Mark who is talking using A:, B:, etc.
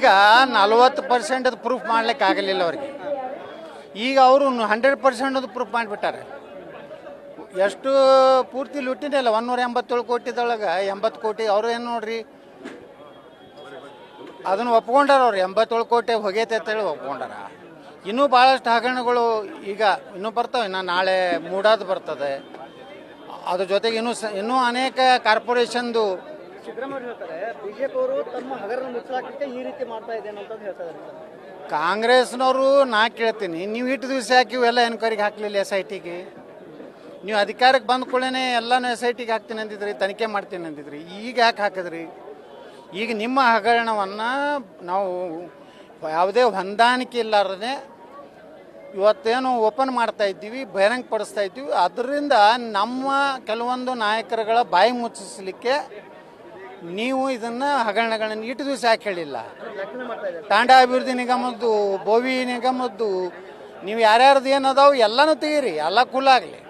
A: ಈಗ 40% ಪ್ರೂಫ್ ಮಾಡ್ಲಿಕ್ಕೆ ಆಗಲಿಲ್ಲ ಅವ್ರಿಗೆ. ಈಗ ಅವರು 100% ಪ್ರೂಫ್ ಮಾಡಿಬಿಟ್ಟಾರೆ. ಎಷ್ಟು ಪೂರ್ತಿ ಲುಟ್ಟಿನಿಲ್ಲ 187 ಕೋಟಿದೊಳಗೆ 80 ಕೋಟಿ ಅವರು ಏನು ನೋಡ್ರಿ ಅದನ್ನು ಒಪ್ಕೊಂಡಾರ. ಅವ್ರು 87 ಕೋಟಿ ಹೋಗೈತೆ ಅಂತೇಳಿ ಒಪ್ಕೊಂಡಾರ. ಇನ್ನೂ ಭಾಳಷ್ಟು ಹಗರಣಗಳು ಈಗ ಇನ್ನೂ ಬರ್ತವೆ. ಇನ್ನು ನಾಳೆ ಮೂಡಾದು ಬರ್ತದೆ. ಅದ್ರ ಜೊತೆಗೆ ಇನ್ನೂ ಅನೇಕ ಕಾರ್ಪೊರೇಷನ್ದು
B: ಸಿದ್ದರಾಮಯ್ಯ ಹೇಳ್ತಾರೆ ಬಿಜೆಪಿ ಅವರು ತಮ್ಮ ಹಗರಣ ಮುಚ್ಚಲಾಕಕ್ಕೆ ಈ ರೀತಿ ಮಾಡ್ತಾ ಇದೆ ಅಂತ ಹೇಳ್ತಾರೆ.
A: ಕಾಂಗ್ರೆಸ್ನವರು ನಾ ಕೇಳ್ತೀನಿ, ನೀವು ಇಟ್ಟು ದಿವಸ ಯಾಕೆ ಇವೆಲ್ಲ ಎನ್ಕ್ವೈರಿಗೆ ಹಾಕಲಿಲ್ಲ SITಗೆ? ನೀವು ಅಧಿಕಾರಕ್ಕೆ ಬಂದ ಕೂಡಲೇ ಎಲ್ಲನೂ SITಗೆ ಹಾಕ್ತೀನಿ ಅಂದಿದ್ರಿ, ತನಿಖೆ ಮಾಡ್ತೀನಿ ಅಂದಿದ್ರಿ. ಈಗ ಯಾಕೆ ಹಾಕಿದ್ರಿ? ಈಗ ನಿಮ್ಮ ಹಗರಣವನ್ನು ನಾವು ಯಾವುದೇ ಹೊಂದಾಣಿಕೆ ಇಲ್ಲಾರದೆ ಇವತ್ತೇನು ಓಪನ್ ಮಾಡ್ತಾ ಇದ್ದೀವಿ, ಬಹಿರಂಗಪಡಿಸ್ತಾ ಇದ್ದೀವಿ. ಅದರಿಂದ ನಮ್ಮ ಕೆಲವೊಂದು ನಾಯಕರುಗಳ ಬಾಯಿ ಮುಚ್ಚಿಸಲಿಕ್ಕೆ ನೀವು ಇದನ್ನು ಹಗರಣಗಳನ್ನು ಇಟ್ಟು ದಿವಸ ಯಾಕೆ ಹೇಳಿಲ್ಲ? ತಾಂಡಾ ಅಭಿವೃದ್ಧಿ ನಿಗಮದ್ದು, ಬೋವಿ ನಿಗಮದ್ದು, ನೀವು ಯಾರ್ಯಾರ್ದು ಏನದಾವು ಎಲ್ಲನೂ ತೆಗೀರಿ, ಎಲ್ಲ ಕೂಲಾಗಲಿ.